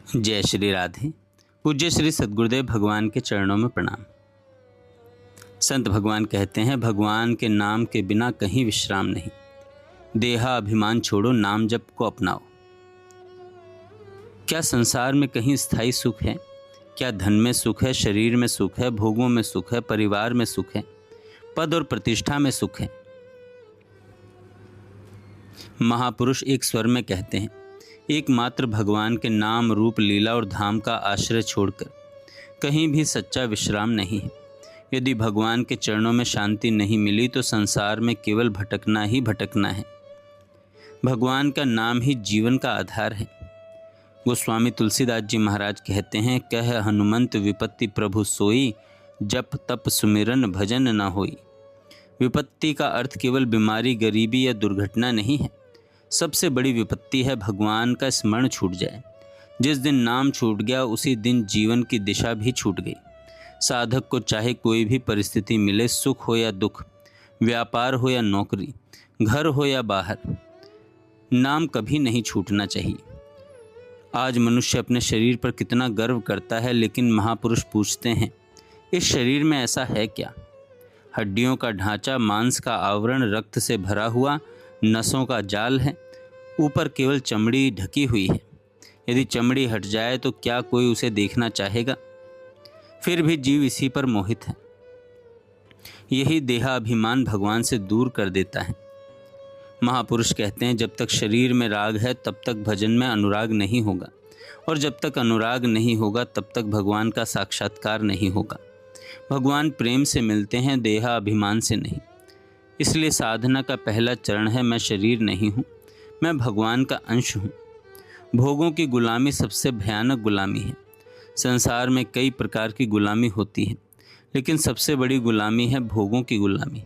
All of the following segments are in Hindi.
जय श्री राधे। पूज्य श्री सद्गुरुदेव भगवान के चरणों में प्रणाम। संत भगवान कहते हैं, भगवान के नाम के बिना कहीं विश्राम नहीं। देहा अभिमान छोड़ो, नाम जप को अपनाओ। क्या संसार में कहीं स्थायी सुख है? क्या धन में सुख है, शरीर में सुख है, भोगों में सुख है, परिवार में सुख है, पद और प्रतिष्ठा में सुख है? महापुरुष एक स्वर में कहते हैं, एकमात्र भगवान के नाम, रूप, लीला और धाम का आश्रय छोड़कर कहीं भी सच्चा विश्राम नहीं है। यदि भगवान के चरणों में शांति नहीं मिली तो संसार में केवल भटकना ही भटकना है। भगवान का नाम ही जीवन का आधार है। गोस्वामी तुलसीदास जी महाराज कहते हैं, कह हनुमंत विपत्ति प्रभु सोई, जप तप सुमिरन भजन न होई। विपत्ति का अर्थ केवल बीमारी, गरीबी या दुर्घटना नहीं है। सबसे बड़ी विपत्ति है भगवान का स्मरण छूट जाए। जिस दिन नाम छूट गया उसी दिन जीवन की दिशा भी छूट गई। साधक को चाहे कोई भी परिस्थिति मिले, सुख हो या दुख, व्यापार हो या नौकरी, घर हो या बाहर, नाम कभी नहीं छूटना चाहिए। आज मनुष्य अपने शरीर पर कितना गर्व करता है, लेकिन महापुरुष पूछते हैं, इस शरीर में ऐसा है क्या? हड्डियों का ढांचा, मांस का आवरण, रक्त से भरा हुआ नसों का जाल है। ऊपर केवल चमड़ी ढकी हुई है। यदि चमड़ी हट जाए तो क्या कोई उसे देखना चाहेगा? फिर भी जीव इसी पर मोहित है। यही देहाभिमान भगवान से दूर कर देता है। महापुरुष कहते हैं, जब तक शरीर में राग है तब तक भजन में अनुराग नहीं होगा, और जब तक अनुराग नहीं होगा तब तक भगवान का साक्षात्कार नहीं होगा। भगवान प्रेम से मिलते हैं, देहाभिमान से नहीं। इसलिए साधना का पहला चरण है, मैं शरीर नहीं हूँ, मैं भगवान का अंश हूँ। भोगों की गुलामी सबसे भयानक गुलामी है। संसार में कई प्रकार की गुलामी होती है, लेकिन सबसे बड़ी गुलामी है भोगों की गुलामी,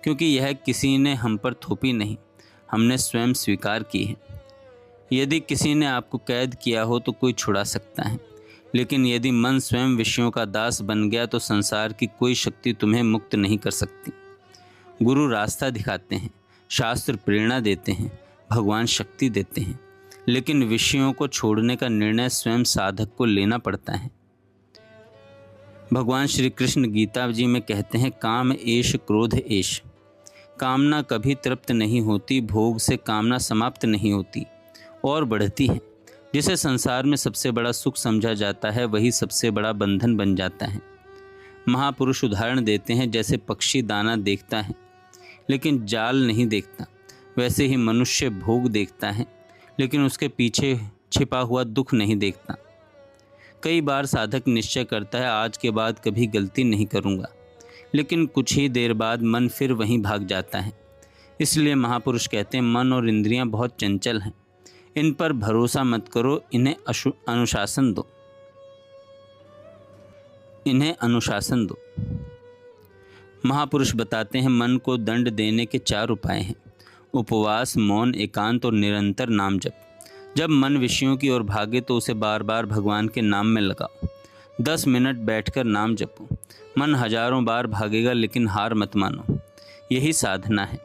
क्योंकि यह किसी ने हम पर थोपी नहीं, हमने स्वयं स्वीकार की है। यदि किसी ने आपको कैद किया हो तो कोई छुड़ा सकता है, लेकिन यदि मन स्वयं विषयों का दास बन गया तो संसार की कोई शक्ति तुम्हें मुक्त नहीं कर सकती। गुरु रास्ता दिखाते हैं, शास्त्र प्रेरणा देते हैं, भगवान शक्ति देते हैं, लेकिन विषयों को छोड़ने का निर्णय स्वयं साधक को लेना पड़ता है। भगवान श्री कृष्ण गीता जी में कहते हैं, काम एष क्रोध एष। कामना कभी तृप्त नहीं होती, भोग से कामना समाप्त नहीं होती और बढ़ती है। जिसे संसार में सबसे बड़ा सुख समझा जाता है वही सबसे बड़ा बंधन बन जाता है। महापुरुष उदाहरण देते हैं, जैसे पक्षी दाना देखता है लेकिन जाल नहीं देखता, वैसे ही मनुष्य भोग देखता है लेकिन उसके पीछे छिपा हुआ दुख नहीं देखता। कई बार साधक निश्चय करता है, आज के बाद कभी गलती नहीं करूँगा, लेकिन कुछ ही देर बाद मन फिर वहीं भाग जाता है। इसलिए महापुरुष कहते हैं, मन और इंद्रियां बहुत चंचल हैं, इन पर भरोसा मत करो, इन्हें अनुशासन दो। महापुरुष बताते हैं, मन को दंड देने के 4 उपाय हैं: उपवास, मौन, एकांत और निरंतर नाम जप। जब मन विषयों की ओर भागे तो उसे बार बार भगवान के नाम में लगाओ। 10 मिनट बैठकर नाम जपो। मन हजारों बार भागेगा लेकिन हार मत मानो। यही साधना है।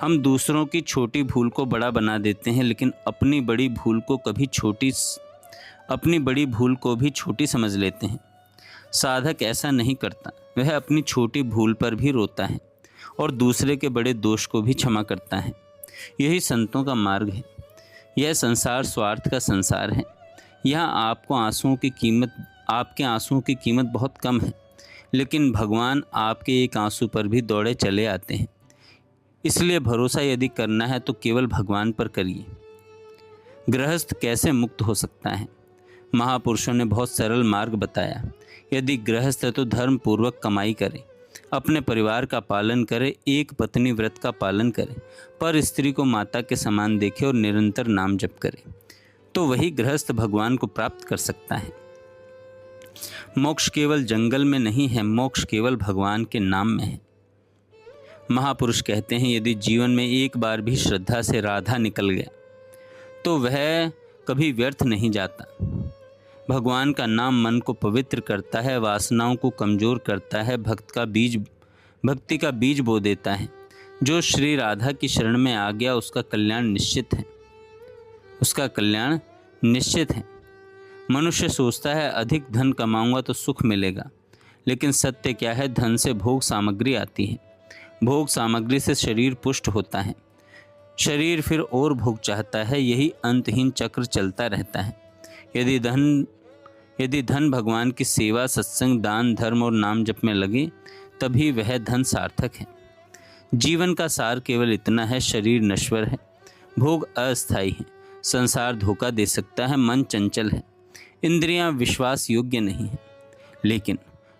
हम दूसरों की छोटी भूल को बड़ा बना देते हैं, लेकिन अपनी बड़ी भूल को भी छोटी समझ लेते हैं। साधक ऐसा नहीं करता, वह अपनी छोटी भूल पर भी रोता है और दूसरे के बड़े दोष को भी क्षमा करता है। यही संतों का मार्ग है। यह संसार स्वार्थ का संसार है। यहाँ आपके आंसुओं की कीमत बहुत कम है, लेकिन भगवान आपके एक आंसू पर भी दौड़े चले आते हैं। इसलिए भरोसा यदि करना है तो केवल भगवान पर करिए। गृहस्थ कैसे मुक्त हो सकता है? महापुरुषों ने बहुत सरल मार्ग बताया। यदि गृहस्थ है तो धर्म पूर्वक कमाई करे, अपने परिवार का पालन करे, एक पत्नी व्रत का पालन करे, पर स्त्री को माता के समान देखे और निरंतर नाम जप करे, तो वही गृहस्थ भगवान को प्राप्त कर सकता है। मोक्ष केवल जंगल में नहीं है, मोक्ष केवल भगवान के नाम में है। महापुरुष कहते हैं, यदि जीवन में एक बार भी श्रद्धा से राधा निकल गया तो वह कभी व्यर्थ नहीं जाता। भगवान का नाम मन को पवित्र करता है, वासनाओं को कमज़ोर करता है, भक्ति का बीज बो देता है। जो श्री राधा की शरण में आ गया उसका कल्याण निश्चित है। मनुष्य सोचता है अधिक धन कमाऊंगा तो सुख मिलेगा, लेकिन सत्य क्या है? धन से भोग सामग्री आती है, भोग सामग्री से शरीर पुष्ट होता है, शरीर फिर और भोग चाहता है। यही अंतहीन चक्र चलता रहता है। यदि धन भगवान की सेवा, सत्संग, दान, धर्म और नाम जप में लगे, तभी वह धन सार्थक है। जीवन का सार केवल इतना है, शरीर नश्वर है, भोग अस्थायी है, संसार धोखा दे सकता है, मन चंचल है, इंद्रियां विश्वास योग्य नहीं है, लेकिन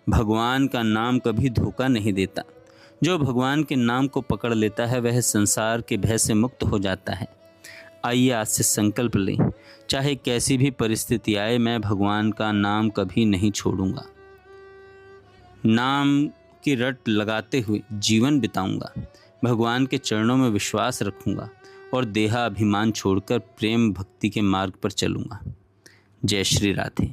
भगवान का नाम कभी धोखा नहीं देता। जो भगवान के नाम को पकड़ लेता है वह संसार के भय से मुक्त हो जाता है। आइए आज से संकल्प लें, चाहे कैसी भी परिस्थिति आए, मैं भगवान का नाम कभी नहीं छोड़ूंगा। नाम की रट लगाते हुए जीवन बिताऊंगा, भगवान के चरणों में विश्वास रखूंगा और देहाभिमान छोड़कर प्रेम भक्ति के मार्ग पर चलूंगा। जय श्री राधे।